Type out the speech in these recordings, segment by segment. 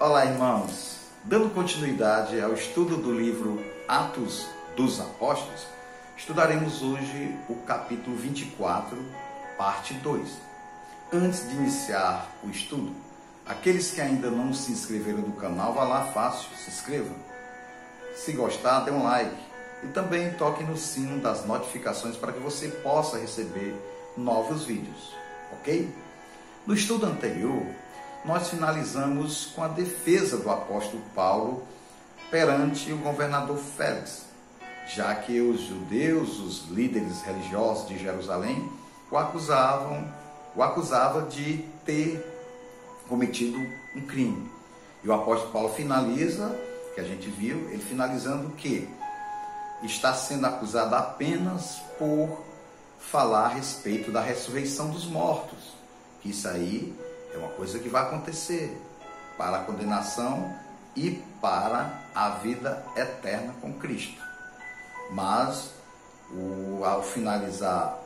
Olá, irmãos! Dando continuidade ao estudo do livro Atos dos Apóstolos, estudaremos hoje o capítulo 24, parte 2. Antes de iniciar o estudo, aqueles que ainda não se inscreveram no canal, vá lá fácil, se inscrevam. Se gostar, dê um like e também toque no sino das notificações para que você possa receber novos vídeos, ok? No estudo anterior, nós finalizamos com a defesa do apóstolo Paulo perante o governador Félix, já que os judeus, os líderes religiosos de Jerusalém, o acusava de ter cometido um crime. E o apóstolo Paulo finaliza, que a gente viu, ele finalizando que está sendo acusado apenas por falar a respeito da ressurreição dos mortos, que isso aí é uma coisa que vai acontecer para a condenação e para a vida eterna com Cristo. Mas, ao finalizar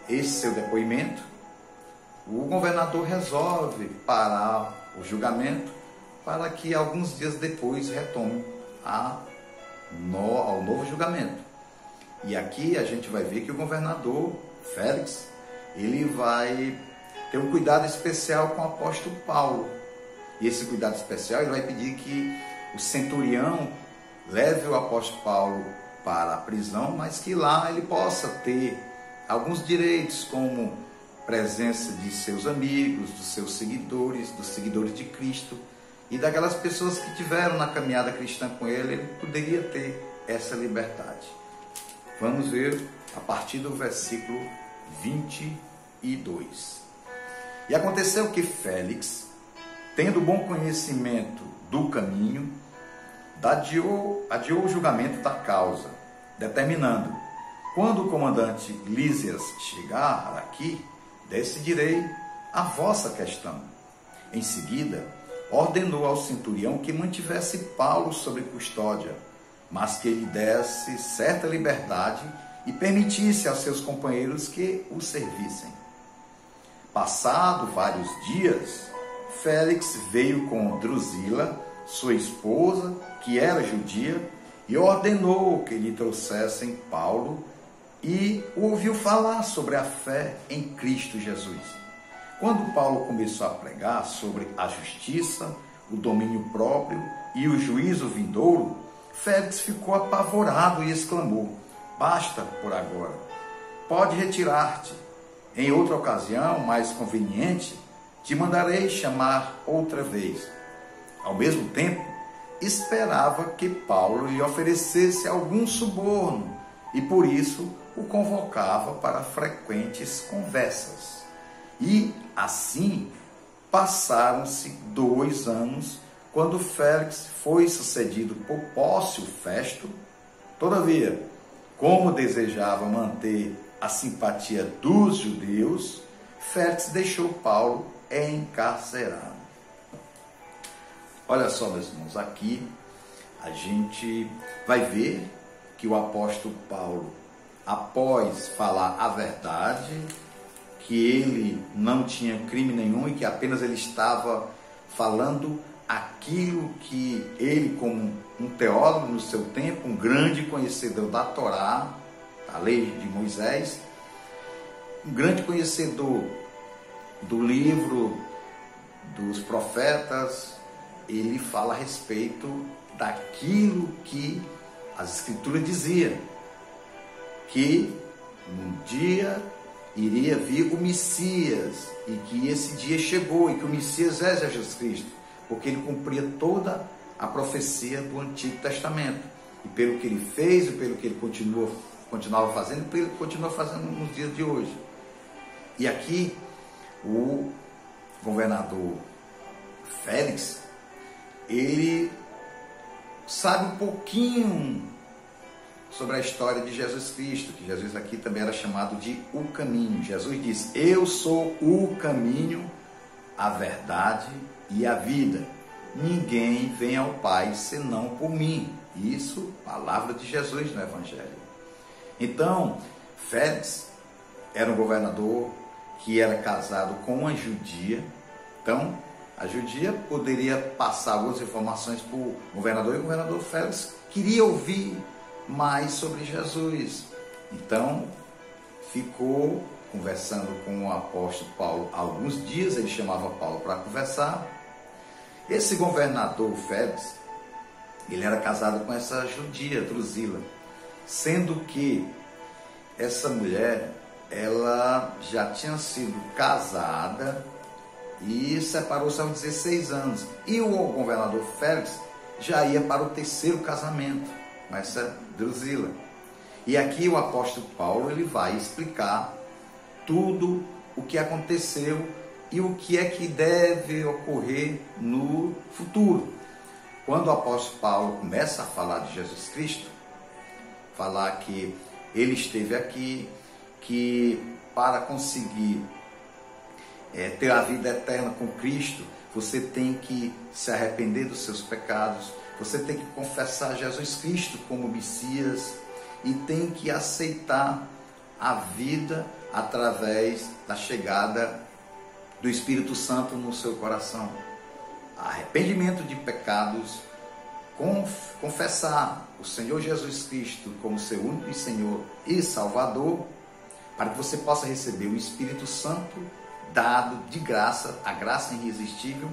esse seu depoimento, o governador resolve parar o julgamento para que alguns dias depois retome ao novo julgamento. E aqui a gente vai ver que o governador Félix, ele vai ter um cuidado especial com o apóstolo Paulo. E esse cuidado especial, ele vai pedir que o centurião leve o apóstolo Paulo para a prisão, mas que lá ele possa ter alguns direitos, como presença de seus amigos, dos seus seguidores, dos seguidores de Cristo e daquelas pessoas que tiveram na caminhada cristã com ele poderia ter essa liberdade. Vamos ver a partir do versículo 22. E aconteceu que Félix, tendo bom conhecimento do caminho, adiou o julgamento da causa, determinando: quando o comandante Lísias chegar aqui, decidirei a vossa questão. Em seguida, ordenou ao centurião que mantivesse Paulo sob custódia, mas que lhe desse certa liberdade e permitisse aos seus companheiros que o servissem. Passado vários dias, Félix veio com Drusila, sua esposa, que era judia, e ordenou que lhe trouxessem Paulo e o ouviu falar sobre a fé em Cristo Jesus. Quando Paulo começou a pregar sobre a justiça, o domínio próprio e o juízo vindouro, Félix ficou apavorado e exclamou: basta por agora, pode retirar-te. Em outra ocasião, mais conveniente, te mandarei chamar outra vez. Ao mesmo tempo, esperava que Paulo lhe oferecesse algum suborno e por isso o convocava para frequentes conversas. E assim passaram-se 2 anos, quando Félix foi sucedido por Pórcio Festo. Todavia, como desejava manter a simpatia dos judeus, Félix deixou Paulo encarcerado. Olha só, meus irmãos, aqui a gente vai ver que o apóstolo Paulo, após falar a verdade, que ele não tinha crime nenhum e que apenas ele estava falando aquilo que ele, como um teólogo no seu tempo, um grande conhecedor da Torá, a lei de Moisés, um grande conhecedor do livro dos profetas, ele fala a respeito daquilo que as Escrituras diziam, que um dia iria vir o Messias e que esse dia chegou e que o Messias é Jesus Cristo, porque ele cumpria toda a profecia do Antigo Testamento. E pelo que ele fez e pelo que ele continuava fazendo, ele continua fazendo nos dias de hoje. E aqui o governador Félix, ele sabe um pouquinho sobre a história de Jesus Cristo, que Jesus aqui também era chamado de o caminho. Jesus diz: eu sou o caminho, a verdade e a vida. Ninguém vem ao Pai senão por mim. Isso, palavra de Jesus no Evangelho. Então, Félix era um governador que era casado com uma judia. Então, a judia poderia passar algumas informações para o governador, e o governador Félix queria ouvir mais sobre Jesus. Então, ficou conversando com o apóstolo Paulo alguns dias. Ele chamava Paulo para conversar. Esse governador Félix, ele era casado com essa judia, Drusila, sendo que essa mulher, ela já tinha sido casada e separou-se aos 16 anos. E o governador Félix já ia para o terceiro casamento com essa Drusila. E aqui o apóstolo Paulo, ele vai explicar tudo o que aconteceu e o que é que deve ocorrer no futuro. Quando o apóstolo Paulo começa a falar de Jesus Cristo, falar que ele esteve aqui, que para conseguir ter a vida eterna com Cristo, você tem que se arrepender dos seus pecados, você tem que confessar Jesus Cristo como Messias e tem que aceitar a vida através da chegada do Espírito Santo no seu coração. Arrependimento de pecados, confessar o Senhor Jesus Cristo como seu único Senhor e Salvador, para que você possa receber o Espírito Santo dado de graça, a graça irresistível,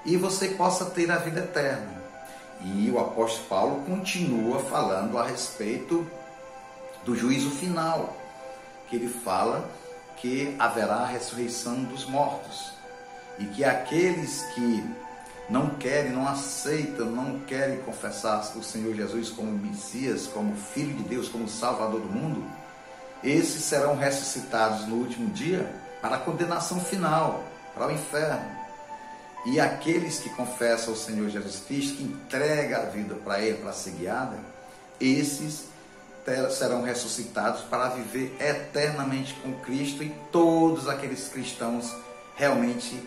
e você possa ter a vida eterna. E o apóstolo Paulo continua falando a respeito do juízo final, que ele fala que haverá a ressurreição dos mortos, e que aqueles que não querem, não aceitam, não querem confessar o Senhor Jesus como Messias, como Filho de Deus, como Salvador do mundo, esses serão ressuscitados no último dia para a condenação final, para o inferno. E aqueles que confessam o Senhor Jesus Cristo, que entregam a vida para Ele, para ser guiada, esses serão ressuscitados para viver eternamente com Cristo, e todos aqueles cristãos realmente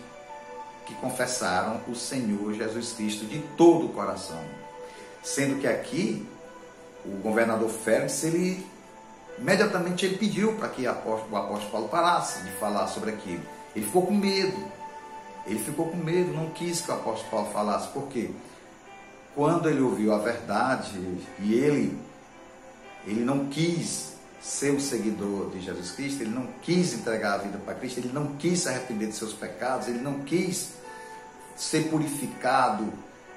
que confessaram o Senhor Jesus Cristo de todo o coração. Sendo que aqui, o governador Félix, imediatamente ele pediu para que o apóstolo Paulo parasse de falar sobre aquilo. Ele ficou com medo, não quis que o apóstolo Paulo falasse. Por quê? Quando ele ouviu a verdade e ele não quis ser um seguidor de Jesus Cristo, ele não quis entregar a vida para Cristo, ele não quis se arrepender de seus pecados, ele não quis ser purificado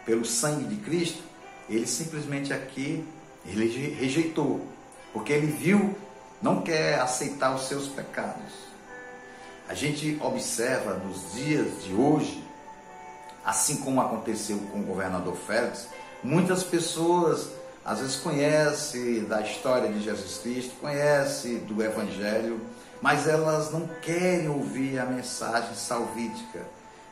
pelo sangue de Cristo, ele simplesmente aqui, ele rejeitou, porque ele viu, não quer aceitar os seus pecados. A gente observa nos dias de hoje, assim como aconteceu com o governador Félix, muitas pessoas às vezes conhecem da história de Jesus Cristo, conhecem do Evangelho, mas elas não querem ouvir a mensagem salvífica,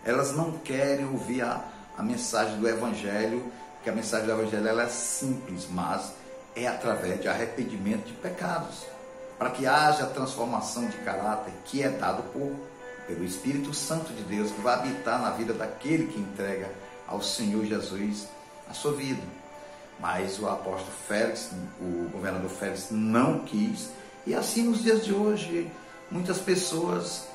elas não querem ouvir a mensagem do Evangelho, porque a mensagem do Evangelho ela é simples, mas é através de arrependimento de pecados, para que haja a transformação de caráter que é dado pelo Espírito Santo de Deus, que vai habitar na vida daquele que entrega ao Senhor Jesus a sua vida. Mas o apóstolo Félix, o governador Félix, não quis. E assim nos dias de hoje, muitas pessoas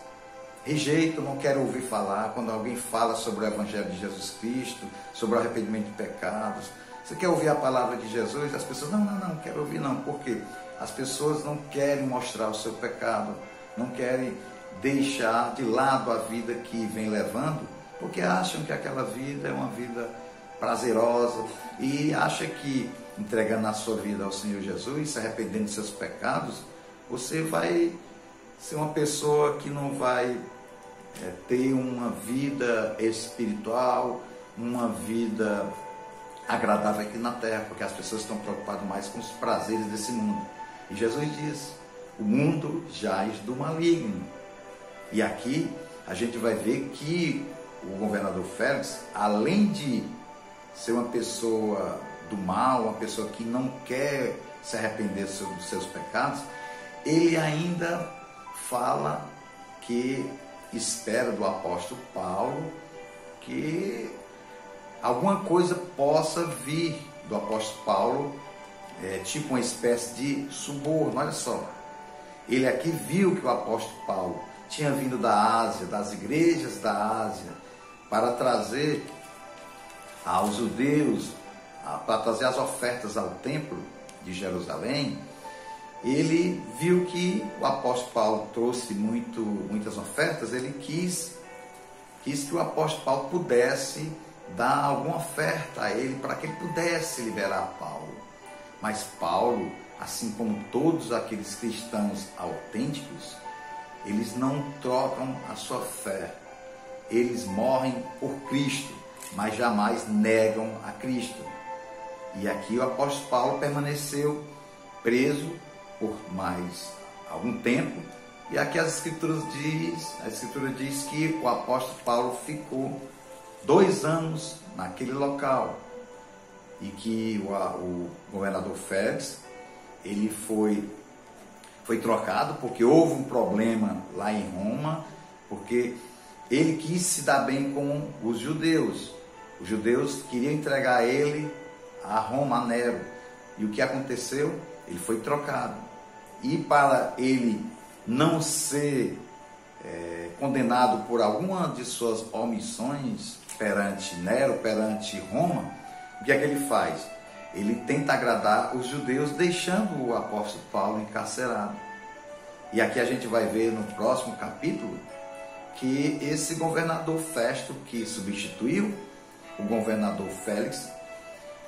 rejeitam, não querem ouvir falar. Quando alguém fala sobre o Evangelho de Jesus Cristo, sobre o arrependimento de pecados, você quer ouvir a palavra de Jesus? As pessoas, não quero ouvir não. Por quê? As pessoas não querem mostrar o seu pecado, não querem deixar de lado a vida que vem levando, porque acham que aquela vida é uma vida prazerosa, e acha que entregando a sua vida ao Senhor Jesus, se arrependendo de seus pecados, você vai ser uma pessoa que não vai ter uma vida espiritual, uma vida agradável aqui na terra, porque as pessoas estão preocupadas mais com os prazeres desse mundo. E Jesus diz, o mundo jaz do maligno. E aqui a gente vai ver que o governador Félix, além de ser uma pessoa do mal, uma pessoa que não quer se arrepender dos seus pecados, ele ainda fala que espera do apóstolo Paulo que alguma coisa possa vir do apóstolo Paulo, tipo uma espécie de suborno. Olha só, ele aqui viu que o apóstolo Paulo tinha vindo da Ásia, das igrejas da Ásia, para trazer aos judeus, para trazer as ofertas ao templo de Jerusalém, ele viu que o apóstolo Paulo trouxe muitas ofertas. Ele quis que o apóstolo Paulo pudesse dar alguma oferta a ele, para que ele pudesse liberar Paulo. Mas Paulo, assim como todos aqueles cristãos autênticos, eles não trocam a sua fé. Eles morrem por Cristo, mas jamais negam a Cristo. E aqui o apóstolo Paulo permaneceu preso por mais algum tempo. E aqui a Escritura diz que o apóstolo Paulo ficou 2 anos naquele local. E que o governador Félix, ele foi trocado porque houve um problema lá em Roma, porque ele quis se dar bem com os judeus. Os judeus queriam entregar ele a Roma, a Nero. E o que aconteceu? Ele foi trocado. E para ele não ser condenado por alguma de suas omissões perante Nero, perante Roma, o que é que ele faz? Ele tenta agradar os judeus, deixando o apóstolo Paulo encarcerado. E aqui a gente vai ver no próximo capítulo que esse governador Festo, que substituiu o governador Félix,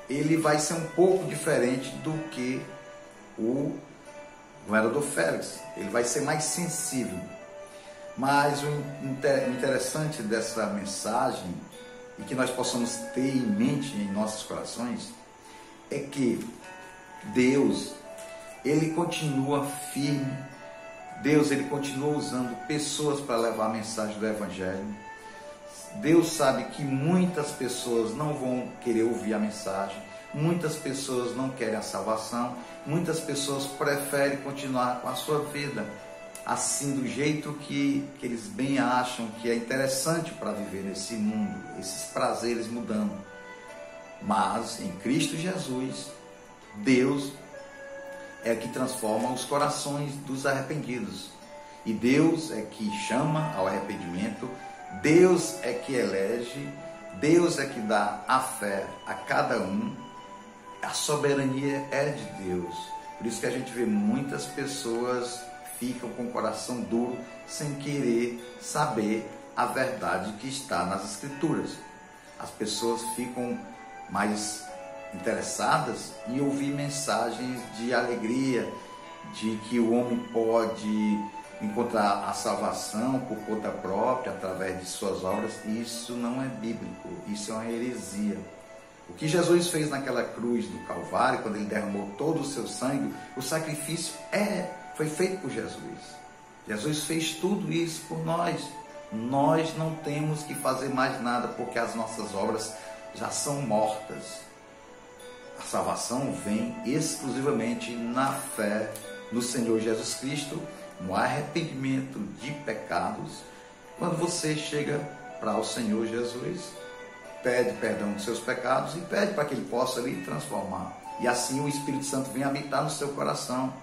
ele vai ser um pouco diferente do que o governador Félix. Ele vai ser mais sensível. Mas o interessante dessa mensagem, e que nós possamos ter em mente em nossos corações, é que Deus, ele continua firme. Deus, ele continua usando pessoas para levar a mensagem do Evangelho. Deus sabe que muitas pessoas não vão querer ouvir a mensagem, muitas pessoas não querem a salvação, muitas pessoas preferem continuar com a sua vida assim, do jeito que eles bem acham que é interessante para viver nesse mundo, esses prazeres mudando. Mas em Cristo Jesus, Deus é que transforma os corações dos arrependidos. E Deus é que chama ao arrependimento, Deus é que elege, Deus é que dá a fé a cada um. A soberania é de Deus. Por isso que a gente vê muitas pessoas ficam com o coração duro, sem querer saber a verdade que está nas Escrituras. As pessoas ficam mais interessadas em ouvir mensagens de alegria, de que o homem pode encontrar a salvação por conta própria, através de suas obras. Isso não é bíblico, isso é uma heresia. O que Jesus fez naquela cruz do Calvário, quando ele derramou todo o seu sangue, o sacrifício foi feito por Jesus. Jesus fez tudo isso por nós. Nós não temos que fazer mais nada, porque as nossas obras já são mortas. A salvação vem exclusivamente na fé no Senhor Jesus Cristo, no arrependimento de pecados. Quando você chega para o Senhor Jesus, pede perdão dos seus pecados e pede para que Ele possa lhe transformar. E assim o Espírito Santo vem habitar no seu coração.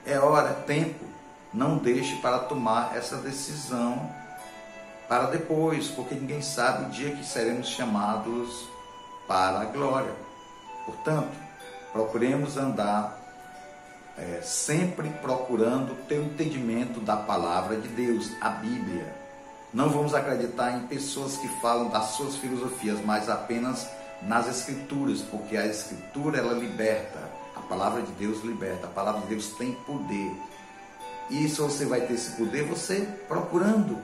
É hora, é tempo. Não deixe para tomar essa decisão para depois, porque ninguém sabe o dia que seremos chamados para a glória. Portanto, procuremos andar sempre procurando ter o entendimento da palavra de Deus, a Bíblia. Não vamos acreditar em pessoas que falam das suas filosofias, mas apenas nas Escrituras, porque a Escritura, ela liberta. A palavra de Deus liberta, a palavra de Deus tem poder. E se você vai ter esse poder, você procurando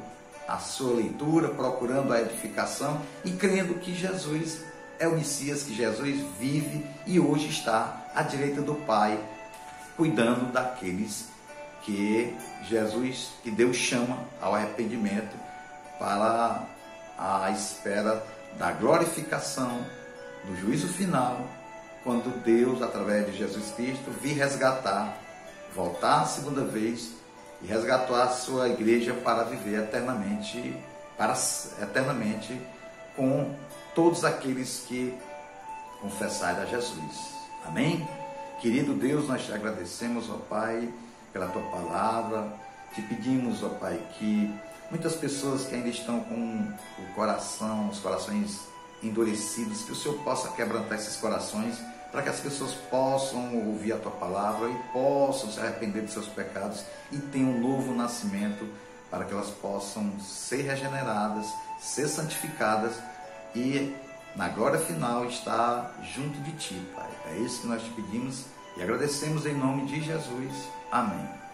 a sua leitura, procurando a edificação e crendo que Jesus é o Messias, que Jesus vive e hoje está à direita do Pai, cuidando daqueles que Deus chama ao arrependimento, para a espera da glorificação, do juízo final, quando Deus, através de Jesus Cristo, vir resgatar, voltar a segunda vez e resgatar a sua igreja para viver eternamente com todos aqueles que confessarem a Jesus. Amém? Querido Deus, nós te agradecemos, ó Pai, pela tua palavra. Te pedimos, ó Pai, que Muitas pessoas que ainda estão com os corações endurecidos, que o Senhor possa quebrantar esses corações, para que as pessoas possam ouvir a Tua palavra e possam se arrepender de seus pecados e tenham um novo nascimento, para que elas possam ser regeneradas, ser santificadas e na glória final estar junto de Ti, Pai. É isso que nós te pedimos e agradecemos em nome de Jesus. Amém.